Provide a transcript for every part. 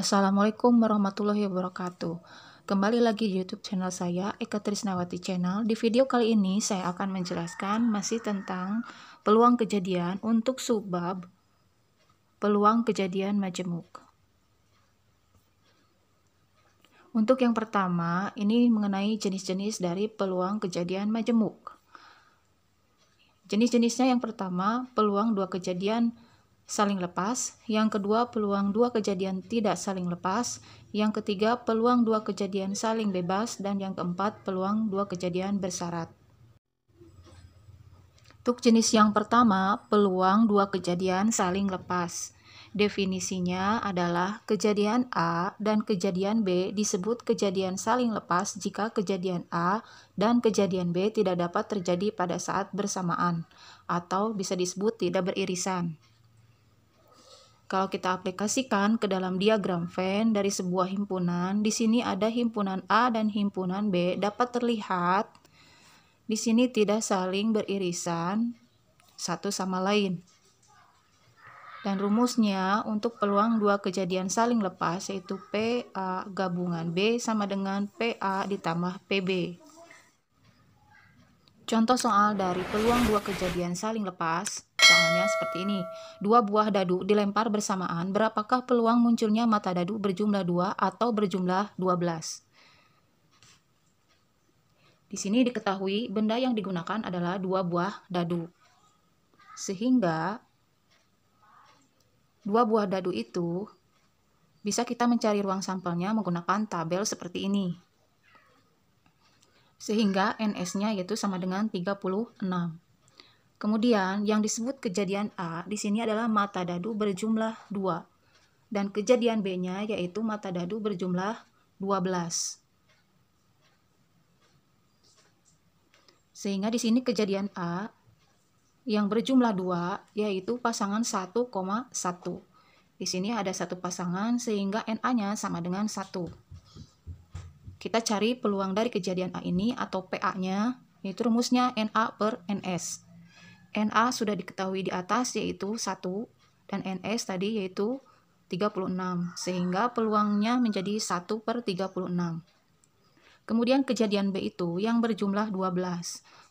Assalamualaikum warahmatullahi wabarakatuh. Kembali lagi di YouTube channel saya, Eka Trisnawati Channel. Di video kali ini saya akan menjelaskan masih tentang peluang kejadian untuk subbab peluang kejadian majemuk. Untuk yang pertama, ini mengenai jenis-jenis dari peluang kejadian majemuk. Jenis-jenisnya yang pertama, peluang dua kejadian saling lepas, yang kedua peluang dua kejadian tidak saling lepas, yang ketiga peluang dua kejadian saling bebas, dan yang keempat peluang dua kejadian bersyarat. Untuk jenis yang pertama, peluang dua kejadian saling lepas. Definisinya adalah kejadian A dan kejadian B disebut kejadian saling lepas jika kejadian A dan kejadian B tidak dapat terjadi pada saat bersamaan, atau bisa disebut tidak beririsan. Kalau kita aplikasikan ke dalam diagram Venn dari sebuah himpunan, di sini ada himpunan A dan himpunan B, dapat terlihat di sini tidak saling beririsan satu sama lain. Dan rumusnya untuk peluang dua kejadian saling lepas yaitu PA gabungan B sama dengan PA ditambah PB. Contoh soal dari peluang dua kejadian saling lepas. Soalnya seperti ini, dua buah dadu dilempar bersamaan, berapakah peluang munculnya mata dadu berjumlah 2 atau berjumlah 12? Di sini diketahui benda yang digunakan adalah dua buah dadu. Sehingga dua buah dadu itu bisa kita mencari ruang sampelnya menggunakan tabel seperti ini. Sehingga NS-nya yaitu sama dengan 36. Kemudian yang disebut kejadian A di sini adalah mata dadu berjumlah 2 dan kejadian B-nya yaitu mata dadu berjumlah 12. Sehingga di sini kejadian A yang berjumlah 2 yaitu pasangan 1,1. Di sini ada satu pasangan sehingga NA-nya sama dengan 1. Kita cari peluang dari kejadian A ini atau PA-nya, yaitu rumusnya NA per NS. NA sudah diketahui di atas yaitu 1 dan NS tadi yaitu 36, sehingga peluangnya menjadi 1 per 36. Kemudian kejadian B itu yang berjumlah 12.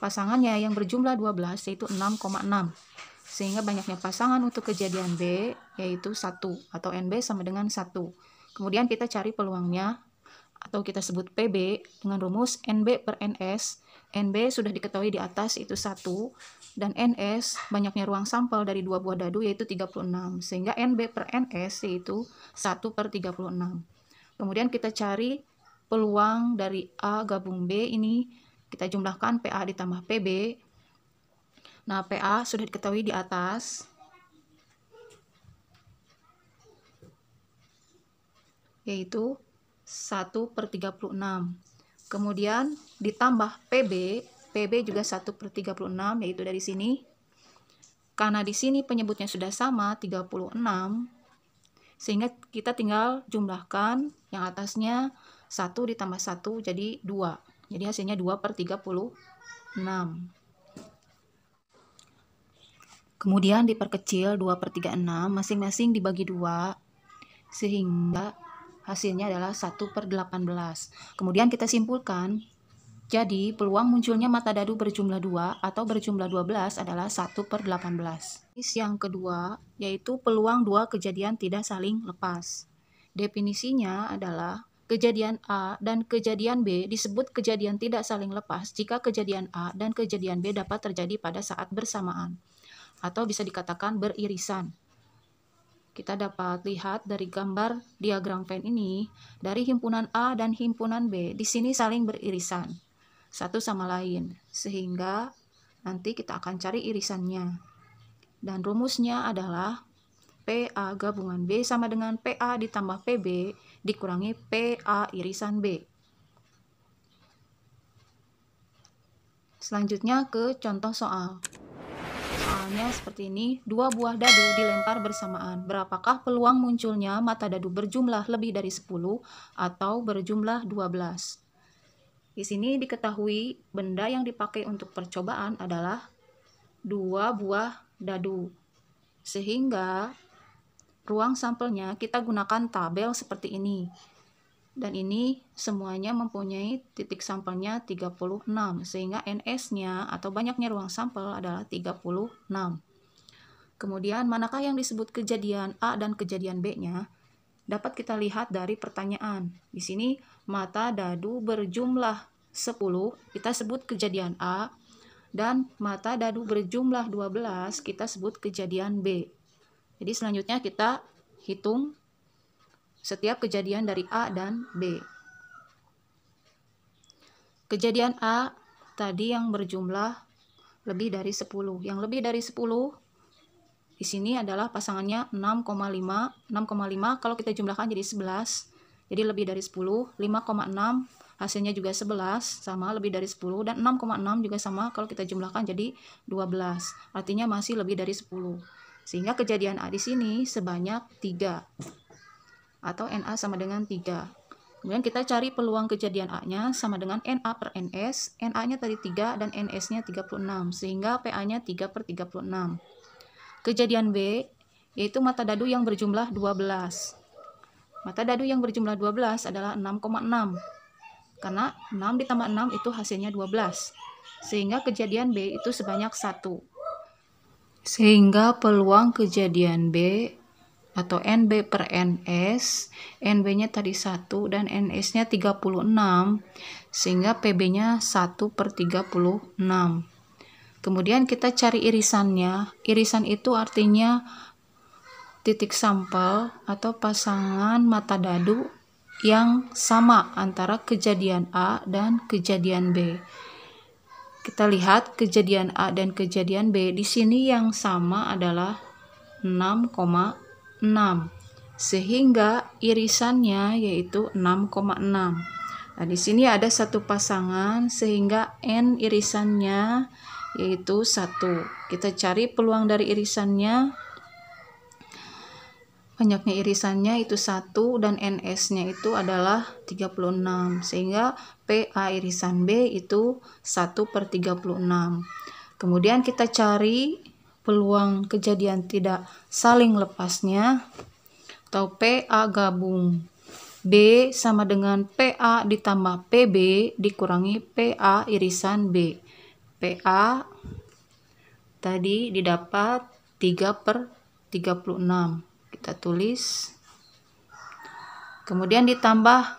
Pasangannya yang berjumlah 12 yaitu 6,6. Sehingga banyaknya pasangan untuk kejadian B yaitu 1 atau NB sama dengan 1. Kemudian kita cari peluangnya atau kita sebut PB dengan rumus NB per NS. NB sudah diketahui di atas itu 1 dan NS banyaknya ruang sampel dari dua buah dadu yaitu 36. Sehingga NB per NS yaitu 1 per 36. Kemudian kita cari peluang dari A gabung B ini, kita jumlahkan PA ditambah PB. Nah, PA sudah diketahui di atas, yaitu 1 per 36. Kemudian ditambah PB, PB juga 1 per 36, yaitu dari sini. Karena di sini penyebutnya sudah sama, 36, sehingga kita tinggal jumlahkan yang atasnya 1 ditambah 1 jadi 2. Jadi hasilnya 2 per 36. Kemudian diperkecil 2 per 36, masing-masing dibagi 2, sehingga hasilnya adalah 1 per 18. Kemudian kita simpulkan, jadi peluang munculnya mata dadu berjumlah 2 atau berjumlah 12 adalah 1 per 18. Yang kedua, yaitu peluang dua kejadian tidak saling lepas. Definisinya adalah kejadian A dan kejadian B disebut kejadian tidak saling lepas jika kejadian A dan kejadian B dapat terjadi pada saat bersamaan, atau bisa dikatakan beririsan. Kita dapat lihat dari gambar diagram Venn ini, dari himpunan A dan himpunan B di sini saling beririsan satu sama lain, sehingga nanti kita akan cari irisannya. Dan rumusnya adalah PA gabungan B sama dengan PA ditambah PB dikurangi PA irisan B. Selanjutnya ke contoh soal. Soalnya seperti ini, dua buah dadu dilempar bersamaan. Berapakah peluang munculnya mata dadu berjumlah lebih dari 10 atau berjumlah 12? Di sini diketahui benda yang dipakai untuk percobaan adalah dua buah dadu. Sehingga ruang sampelnya kita gunakan tabel seperti ini. Dan ini semuanya mempunyai titik sampelnya 36, sehingga NS-nya atau banyaknya ruang sampel adalah 36. Kemudian manakah yang disebut kejadian A dan kejadian B-nya? Dapat kita lihat dari pertanyaan. Di sini mata dadu berjumlah 10, kita sebut kejadian A, dan mata dadu berjumlah 12, kita sebut kejadian B. Jadi selanjutnya kita hitung setiap kejadian dari A dan B. Kejadian A tadi yang berjumlah lebih dari 10. Yang lebih dari 10 di sini adalah pasangannya 6,5. 6,5 kalau kita jumlahkan jadi 11. Jadi lebih dari 10. 5,6 hasilnya juga 11, sama lebih dari 10. Dan 6,6 juga sama kalau kita jumlahkan jadi 12. Artinya masih lebih dari 10. Sehingga kejadian A di sini sebanyak 3. Atau NA sama dengan 3. Kemudian kita cari peluang kejadian A-nya sama dengan NA per NS. NA-nya tadi 3 dan NS-nya 36, sehingga PA-nya 3/36. Kejadian B, yaitu mata dadu yang berjumlah 12. Mata dadu yang berjumlah 12 adalah 6,6. Karena 6 ditambah 6 itu hasilnya 12. Sehingga kejadian B itu sebanyak 1. Sehingga peluang kejadian B atau NB per NS, NB-nya tadi 1 dan NS-nya 36, sehingga PB-nya 1/36. Kemudian kita cari irisannya. Irisan itu artinya titik sampel atau pasangan mata dadu yang sama antara kejadian A dan kejadian B. Kita lihat kejadian A dan kejadian B. Di sini yang sama adalah 6,6, sehingga irisannya yaitu 6,6. Nah, di sini ada satu pasangan sehingga N irisannya yaitu 1. Kita cari peluang dari irisannya. Banyaknya irisannya itu 1 dan NS-nya itu adalah 36, sehingga PA irisan B itu 1/36. Kemudian kita cari peluang kejadian tidak saling lepasnya, atau PA gabung B sama dengan PA ditambah PB dikurangi PA irisan B. PA tadi didapat 3/36. Kita tulis. Kemudian ditambah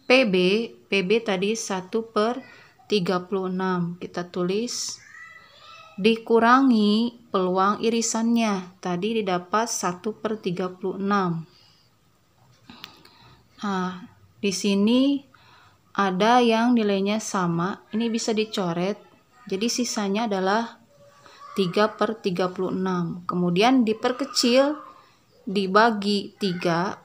PB. PB tadi 1/36. Kita tulis. Dikurangi peluang irisannya. Tadi didapat 1/36. Nah, di sini ada yang nilainya sama. Ini bisa dicoret. Jadi sisanya adalah 3/36. Kemudian diperkecil, dibagi 3.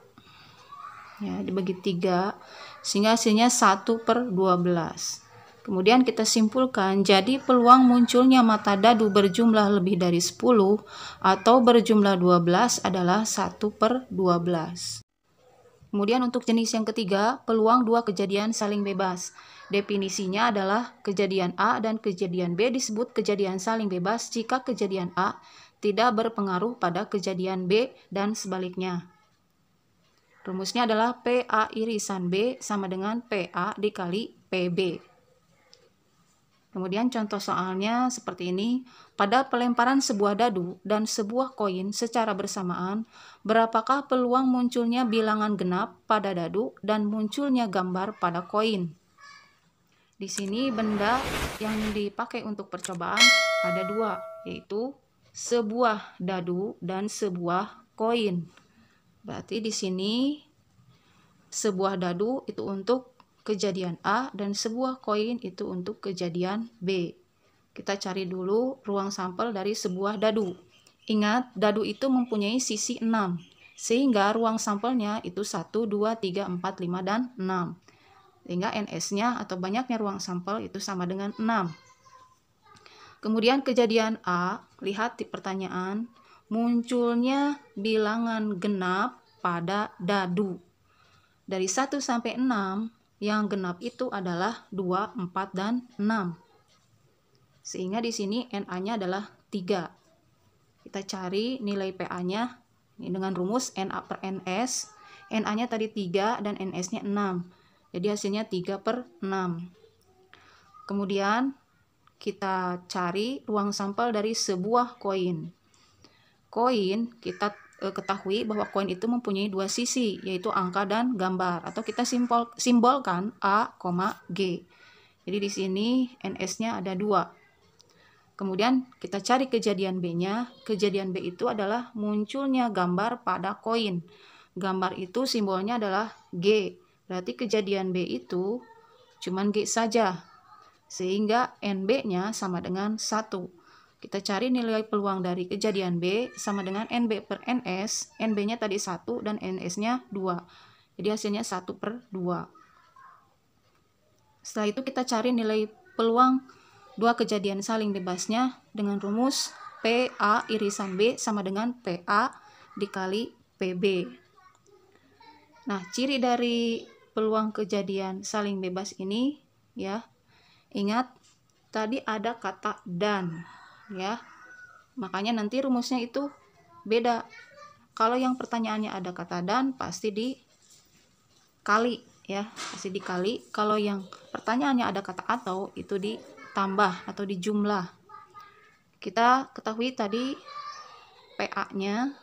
Ya, dibagi 3 sehingga hasilnya 1/12. Kemudian kita simpulkan, jadi peluang munculnya mata dadu berjumlah lebih dari 10 atau berjumlah 12 adalah 1/12. Kemudian untuk jenis yang ketiga, peluang dua kejadian saling bebas. Definisinya adalah kejadian A dan kejadian B disebut kejadian saling bebas jika kejadian A tidak berpengaruh pada kejadian B dan sebaliknya. Rumusnya adalah PA irisan B sama dengan PA dikali PB. Kemudian contoh soalnya seperti ini. Pada pelemparan sebuah dadu dan sebuah koin secara bersamaan, berapakah peluang munculnya bilangan genap pada dadu dan munculnya gambar pada koin? Di sini benda yang dipakai untuk percobaan ada 2, yaitu sebuah dadu dan sebuah koin. Berarti di sini sebuah dadu itu untuk kejadian A dan sebuah koin itu untuk kejadian B. Kita cari dulu ruang sampel dari sebuah dadu. Ingat, dadu itu mempunyai sisi 6, sehingga ruang sampelnya itu 1, 2, 3, 4, 5, dan 6. Sehingga NS-nya atau banyaknya ruang sampel itu sama dengan 6. Kemudian kejadian A, lihat di pertanyaan, munculnya bilangan genap pada dadu. Dari 1 sampai 6, yang genap itu adalah 2, 4, dan 6. Sehingga di sini NA-nya adalah 3. Kita cari nilai PA-nya. Ini dengan rumus NA per NS. NA-nya tadi 3 dan NS-nya 6. Jadi hasilnya 3/6. Kemudian kita cari ruang sampel dari sebuah koin. Koin, kita ketahui bahwa koin itu mempunyai dua sisi, yaitu angka dan gambar, atau kita simbolkan A, G. Jadi di sini NS-nya ada 2. Kemudian kita cari kejadian B-nya. Kejadian B itu adalah munculnya gambar pada koin. Gambar itu simbolnya adalah G. Berarti kejadian B itu cuman G saja. Sehingga NB-nya sama dengan 1. Kita cari nilai peluang dari kejadian B sama dengan NB per NS. NB-nya tadi 1 dan NS-nya 2. Jadi hasilnya 1/2. Setelah itu kita cari nilai peluang dua kejadian saling bebasnya dengan rumus PA irisan B sama dengan PA dikali PB. Nah, ciri dari peluang kejadian saling bebas ini, ya, ingat tadi ada kata dan, ya. Makanya nanti rumusnya itu beda. Kalau yang pertanyaannya ada kata dan, pasti dikali, ya, pasti dikali. Kalau yang pertanyaannya ada kata atau, itu ditambah atau dijumlah. Kita ketahui tadi PA-nya,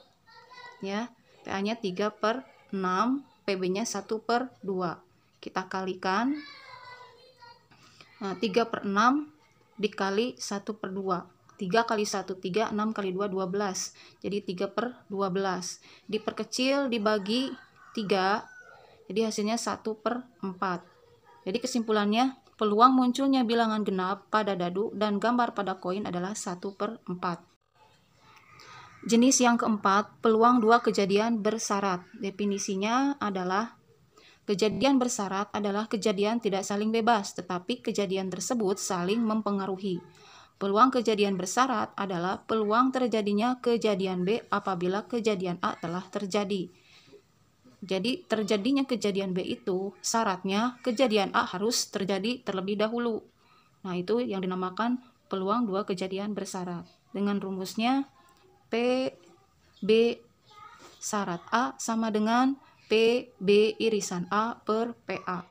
ya, PA-nya 3/6, PB-nya 1/2. Kita kalikan. Nah, 3/6 dikali 1/2. 3 kali 1, 3, 6 kali 2, 12. Jadi 3/12. Diperkecil, dibagi 3. Jadi hasilnya 1/4. Jadi kesimpulannya, peluang munculnya bilangan genap pada dadu dan gambar pada koin adalah 1/4. Jenis yang keempat, peluang dua kejadian bersyarat. Definisinya adalah kejadian bersyarat adalah kejadian tidak saling bebas, tetapi kejadian tersebut saling mempengaruhi. Peluang kejadian bersyarat adalah peluang terjadinya kejadian B apabila kejadian A telah terjadi. Jadi terjadinya kejadian B itu syaratnya kejadian A harus terjadi terlebih dahulu. Nah, itu yang dinamakan peluang dua kejadian bersyarat. Dengan rumusnya PB syarat A sama dengan PB irisan A per PA.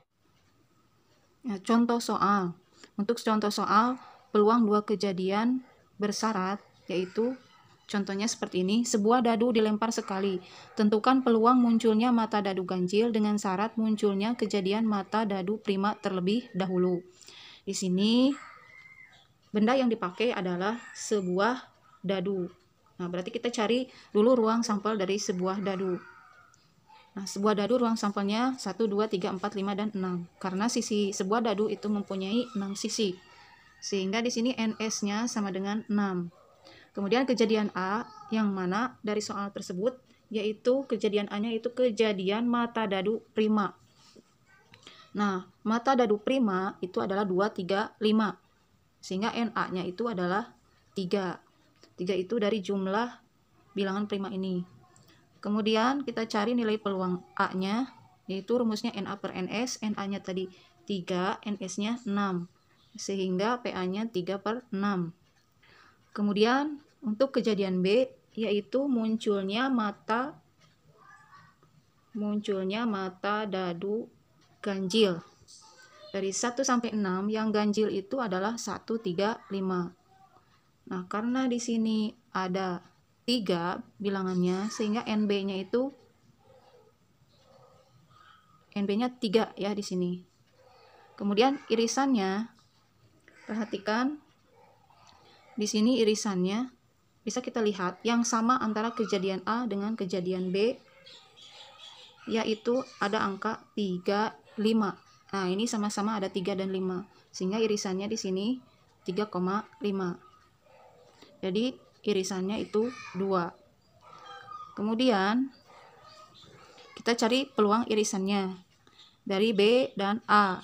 Nah, contoh soal. Untuk contoh soal, peluang dua kejadian bersyarat, yaitu contohnya seperti ini. Sebuah dadu dilempar sekali. Tentukan peluang munculnya mata dadu ganjil dengan syarat munculnya kejadian mata dadu prima terlebih dahulu. Di sini benda yang dipakai adalah sebuah dadu. Nah, berarti kita cari dulu ruang sampel dari sebuah dadu. Nah, sebuah dadu ruang sampelnya 1, 2, 3, 4, 5, dan 6. Karena sisi sebuah dadu itu mempunyai 6 sisi. Sehingga di sini NS-nya sama dengan 6. Kemudian kejadian A yang mana dari soal tersebut, yaitu kejadian A-nya itu kejadian mata dadu prima. Nah, mata dadu prima itu adalah 2, 3, 5. Sehingga NA-nya itu adalah 3. 3 itu dari jumlah bilangan prima ini. Kemudian kita cari nilai peluang A-nya, yaitu rumusnya NA per NS. NA-nya tadi 3, NS-nya 6. Sehingga PA-nya 3/6. Kemudian untuk kejadian B, yaitu munculnya mata dadu ganjil. Dari 1 sampai 6, yang ganjil itu adalah 1, 3, 5. Nah, karena di sini ada 3 bilangannya, sehingga NB-nya itu NB-nya 3 ya di sini. Kemudian irisannya, perhatikan di sini irisannya bisa kita lihat yang sama antara kejadian A dengan kejadian B, yaitu ada angka 3, 5. Nah, ini sama-sama ada 3 dan 5, sehingga irisannya di sini 3,5. Jadi irisannya itu 2. Kemudian kita cari peluang irisannya dari B dan A.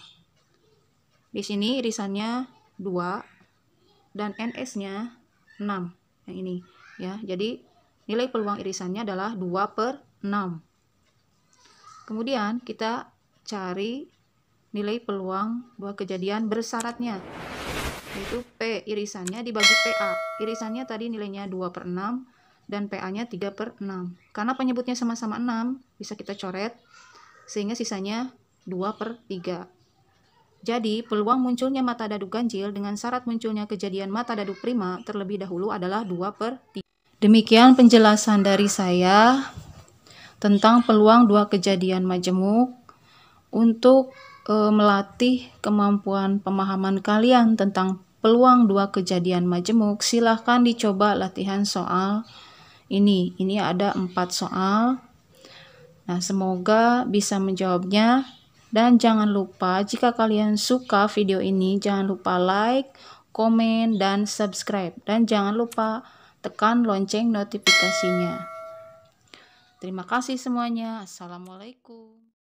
Di sini irisannya 2 dan NS-nya 6. Yang ini ya. Jadi nilai peluang irisannya adalah 2/6. Kemudian kita cari nilai peluang dua kejadian bersyaratnya, yaitu P irisannya dibagi PA. Irisannya tadi nilainya 2/6 dan PA-nya 3/6. Karena penyebutnya sama-sama 6, bisa kita coret, sehingga sisanya 2/3. Jadi, peluang munculnya mata daduk ganjil dengan syarat munculnya kejadian mata daduk prima terlebih dahulu adalah 2/3. Demikian penjelasan dari saya tentang peluang 2 kejadian majemuk. Untuk melatih kemampuan pemahaman kalian tentang peluang 2 kejadian majemuk, silahkan dicoba latihan soal ini. Ini ada 4 soal. Nah, semoga bisa menjawabnya. Dan jangan lupa, jika kalian suka video ini, jangan lupa like, komen, dan subscribe. Dan jangan lupa tekan lonceng notifikasinya. Terima kasih semuanya. Assalamualaikum.